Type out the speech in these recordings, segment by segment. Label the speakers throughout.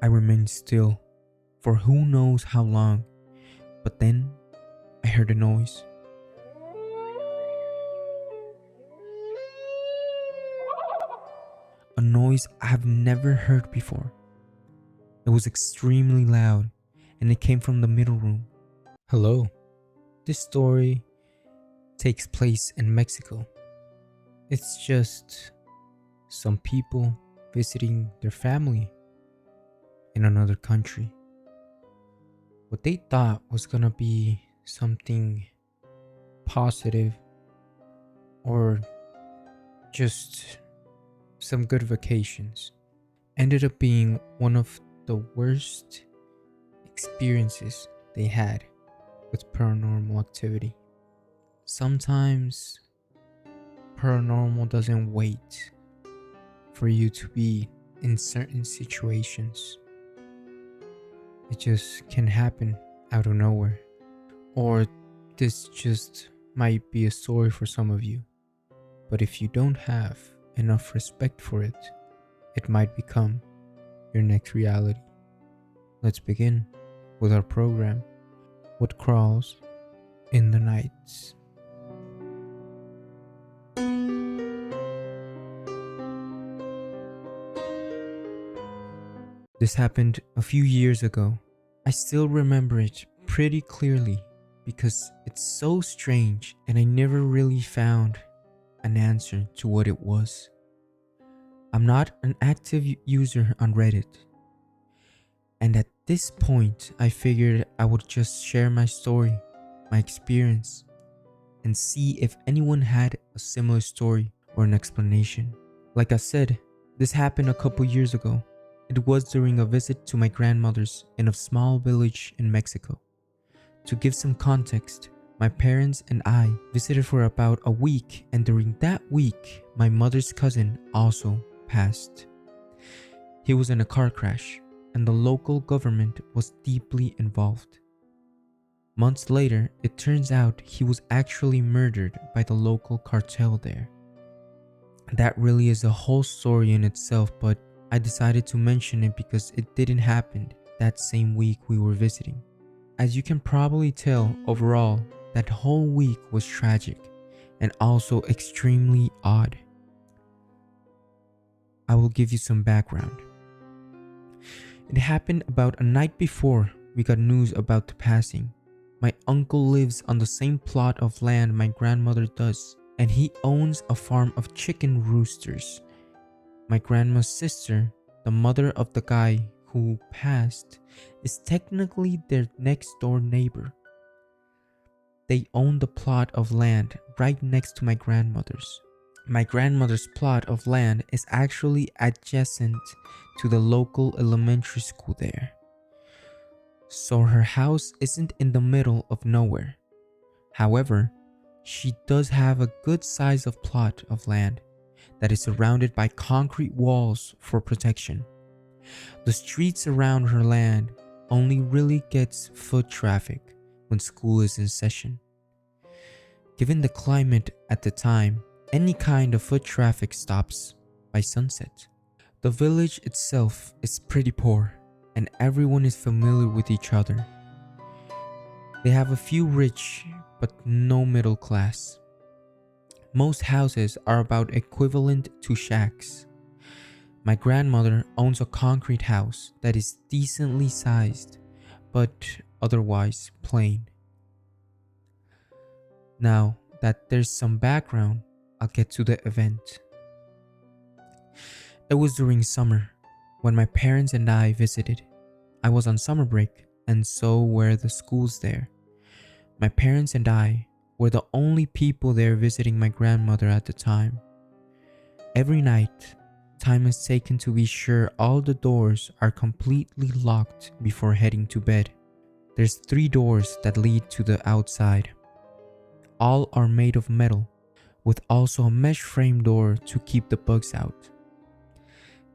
Speaker 1: I remained still for who knows how long, but then I heard a noise. A noise I have never heard before. It was extremely loud and it came from the middle room. Hello. This story takes place in Mexico. It's just some people visiting their family in another country. What they thought was gonna be something positive or just some good vacations ended up being one of the worst experiences they had with paranormal activity. Sometimes paranormal doesn't wait for you to be in certain situations. It just can happen out of nowhere. Or this just might be a story for some of you. But if you don't have enough respect for it, it might become your next reality. Let's begin with our program, What Crawls in the Nights. This happened a few years ago. I still remember it pretty clearly because it's so strange and I never really found an answer to what it was. I'm not an active user on Reddit, and at this point I figured I would just share my story, my experience, and see if anyone had a similar story or an explanation. Like I said, this happened a couple years ago. It was during a visit to my grandmother's in a small village in Mexico. To give some context, my parents and I visited for about a week, and during that week, my mother's cousin also passed. He was in a car crash, and the local government was deeply involved. Months later, it turns out he was actually murdered by the local cartel there. That really is a whole story in itself, but I decided to mention it because it didn't happen that same week we were visiting. As you can probably tell, overall, that whole week was tragic and also extremely odd. I will give you some background. It happened about a night before we got news about the passing. My uncle lives on the same plot of land my grandmother does, and he owns a farm of chicken roosters. My grandma's sister, the mother of the guy who passed, is technically their next door neighbor. They own the plot of land right next to my grandmother's. My grandmother's plot of land is actually adjacent to the local elementary school there. So her house isn't in the middle of nowhere. However, she does have a good size of plot of land that is surrounded by concrete walls for protection. The streets around her land only really gets foot traffic when school is in session. Given the climate at the time, any kind of foot traffic stops by sunset. The village itself is pretty poor and everyone is familiar with each other. They have a few rich but no middle class. Most houses are about equivalent to shacks. My grandmother owns a concrete house that is decently sized, but otherwise plain. Now that there's some background, I'll get to the event. It was during summer when my parents and I visited. I was on summer break, and so were the schools there. My parents and I were the only people there visiting my grandmother at the time. Every night, time is taken to be sure all the doors are completely locked before heading to bed. There's 3 doors that lead to the outside. All are made of metal, with also a mesh frame door to keep the bugs out.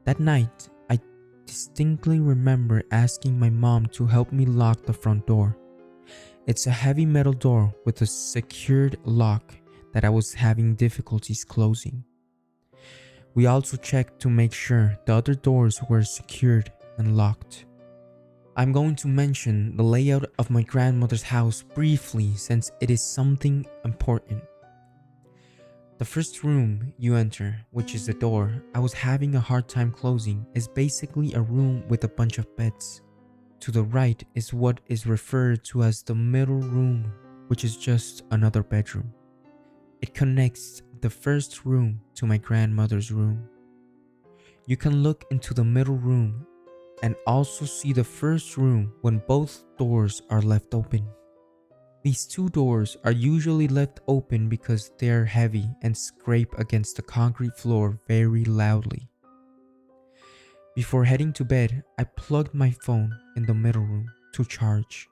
Speaker 1: That night, I distinctly remember asking my mom to help me lock the front door. It's a heavy metal door with a secured lock that I was having difficulties closing. We also checked to make sure the other doors were secured and locked. I'm going to mention the layout of my grandmother's house briefly since it is something important. The first room you enter, which is the door I was having a hard time closing, is basically a room with a bunch of beds. To the right is what is referred to as the middle room, which is just another bedroom. It connects the first room to my grandmother's room. You can look into the middle room and also see the first room when both doors are left open. These two doors are usually left open because they are heavy and scrape against the concrete floor very loudly. Before heading to bed, I plugged my phone in the middle room to charge,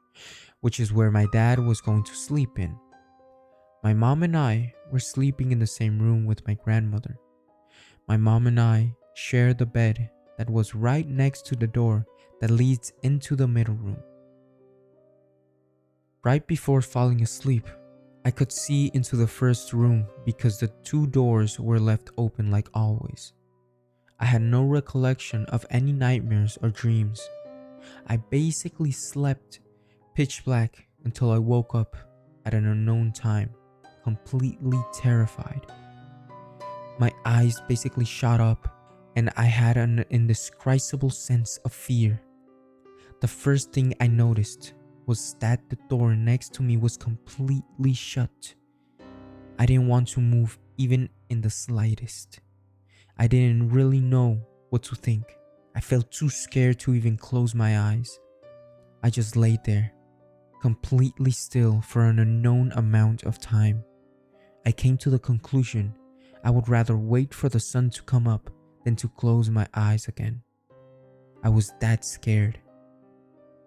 Speaker 1: which is where my dad was going to sleep in. My mom and I were sleeping in the same room with my grandmother. My mom and I shared the bed that was right next to the door that leads into the middle room. Right before falling asleep, I could see into the first room because the two doors were left open like always. I had no recollection of any nightmares or dreams. I basically slept pitch black until I woke up at an unknown time, completely terrified. My eyes basically shot up and I had an indescribable sense of fear. The first thing I noticed was that the door next to me was completely shut. I didn't want to move even in the slightest. I didn't really know what to think. I felt too scared to even close my eyes. I just laid there, completely still for an unknown amount of time. I came to the conclusion I would rather wait for the sun to come up than to close my eyes again. I was that scared.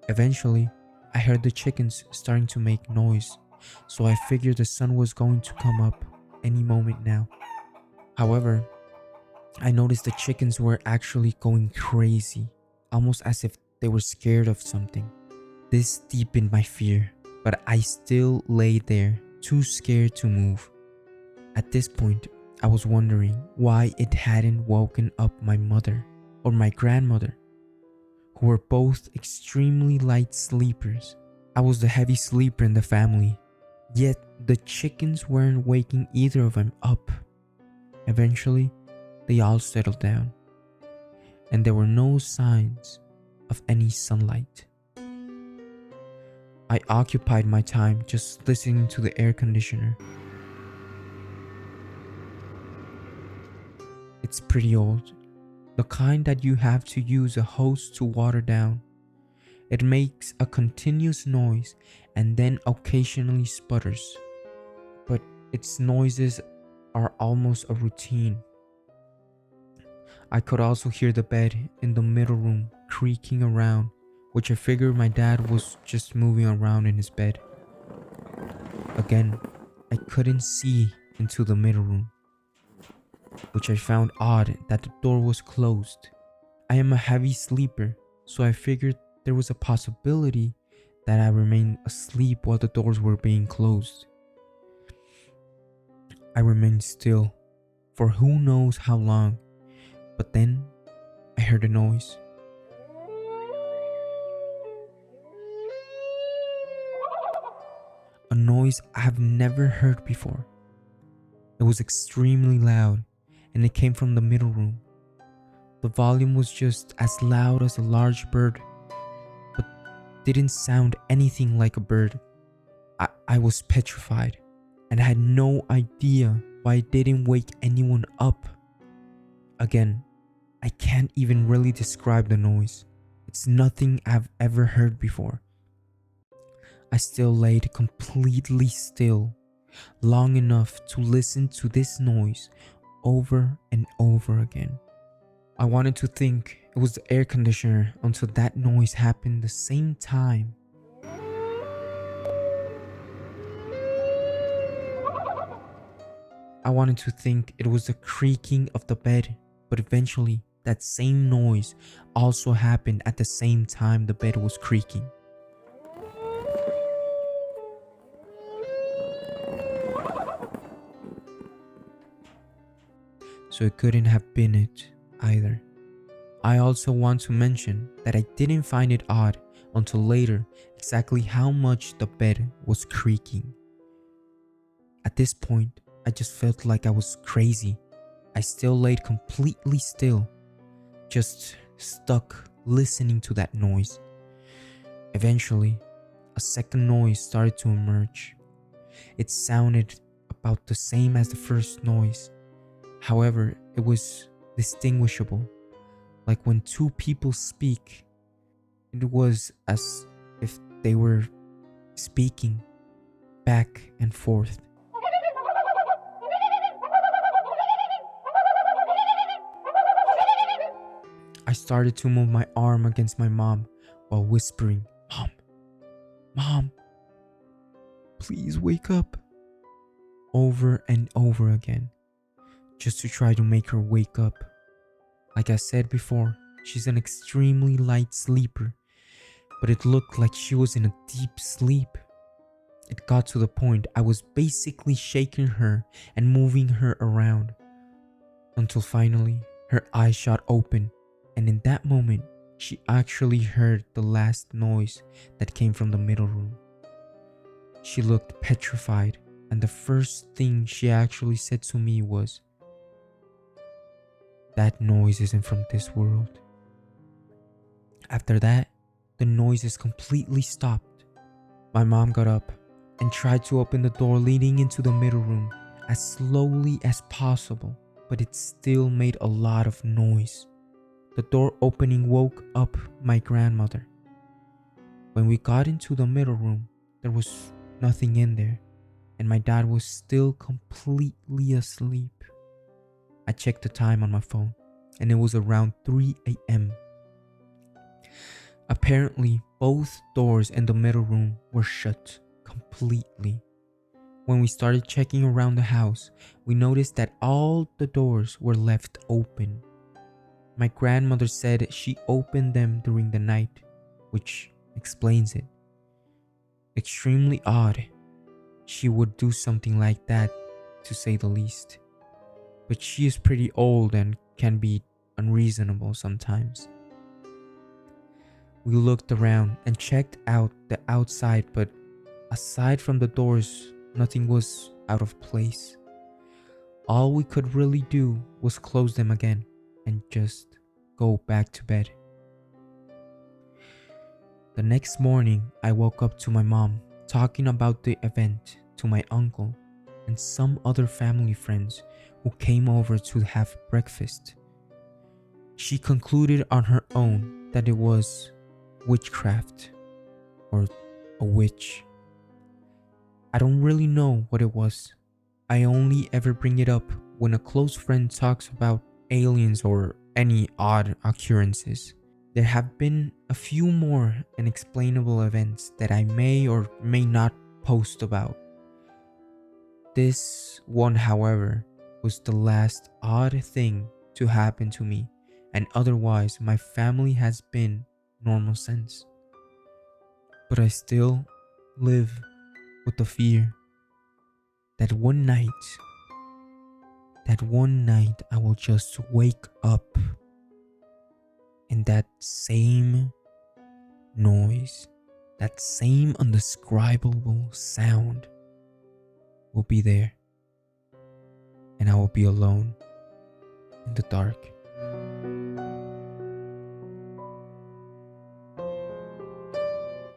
Speaker 1: Eventually, I heard the chickens starting to make noise, so I figured the sun was going to come up any moment now. However, I noticed the chickens were actually going crazy, almost as if they were scared of something. This deepened my fear, but I still lay there, too scared to move. At this point, I was wondering why it hadn't woken up my mother or my grandmother, who were both extremely light sleepers. I was the heavy sleeper in the family, yet the chickens weren't waking either of them up. Eventually, they all settled down, and there were no signs of any sunlight. I occupied my time just listening to the air conditioner. It's pretty old, the kind that you have to use a hose to water down. It makes a continuous noise and then occasionally sputters, but its noises are almost a routine. I could also hear the bed in the middle room creaking around, which I figured my dad was just moving around in his bed. Again, I couldn't see into the middle room, which I found odd that the door was closed. I am a heavy sleeper, so I figured there was a possibility that I remained asleep while the doors were being closed. I remained still for who knows how long, but then I heard a noise. A noise I have never heard before. It was extremely loud, and it came from the middle room. The volume was just as loud as a large bird, but didn't sound anything like a bird. I was petrified, and I had no idea why it didn't wake anyone up. Again, I can't even really describe the noise. It's nothing I've ever heard before. I still laid completely still, long enough to listen to this noise over and over again. I wanted to think it was the air conditioner until that noise happened the same time. I wanted to think it was the creaking of the bed, but eventually that same noise also happened at the same time the bed was creaking. So it couldn't have been it either. I also want to mention that I didn't find it odd until later exactly how much the bed was creaking. At this point, I just felt like I was crazy. I still laid completely still, just stuck listening to that noise. Eventually, a second noise started to emerge. It sounded about the same as the first noise. However, it was distinguishable. Like when two people speak, it was as if they were speaking back and forth. I started to move my arm against my mom while whispering, "Mom, Mom, please wake up," over and over again, just to try to make her wake up. Like I said before, she's an extremely light sleeper, but it looked like she was in a deep sleep. It got to the point I was basically shaking her and moving her around, until finally her eyes shot open, and in that moment she actually heard the last noise that came from the middle room. She looked petrified, and the first thing she actually said to me was, "That noise isn't from this world." After that, the noises completely stopped. My mom got up and tried to open the door leading into the middle room as slowly as possible, but it still made a lot of noise. The door opening woke up my grandmother. When we got into the middle room, there was nothing in there, and my dad was still completely asleep. I checked the time on my phone, and it was around 3 a.m. Apparently, both doors in the middle room were shut completely. When we started checking around the house, we noticed that all the doors were left open. My grandmother said she opened them during the night, which explains it. Extremely odd. She would do something like that, to say the least. But she is pretty old and can be unreasonable sometimes. We looked around and checked out the outside, but aside from the doors, nothing was out of place. All we could really do was close them again and just go back to bed. The next morning, I woke up to my mom talking about the event to my uncle and some other family friends who came over to have breakfast. She concluded on her own that it was witchcraft or a witch. I don't really know what it was. I only ever bring it up when a close friend talks about aliens or any odd occurrences. There have been a few more unexplainable events that I may or may not post about. This one, however, was the last odd thing to happen to me, and otherwise my family has been normal since. But I still live with the fear that one night I will just wake up and that same noise, that same undescribable sound will be there, and I will be alone in the dark.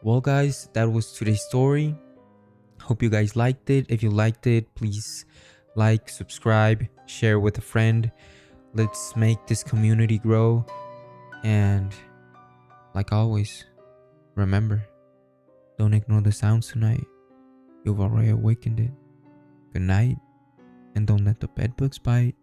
Speaker 1: Well guys, that was today's story. Hope you guys liked it. If you liked it, please like, subscribe, share with a friend. Let's make this community grow. And like always, remember, don't ignore the sounds tonight. You've already awakened it. Good night, and don't let the bedbugs bite.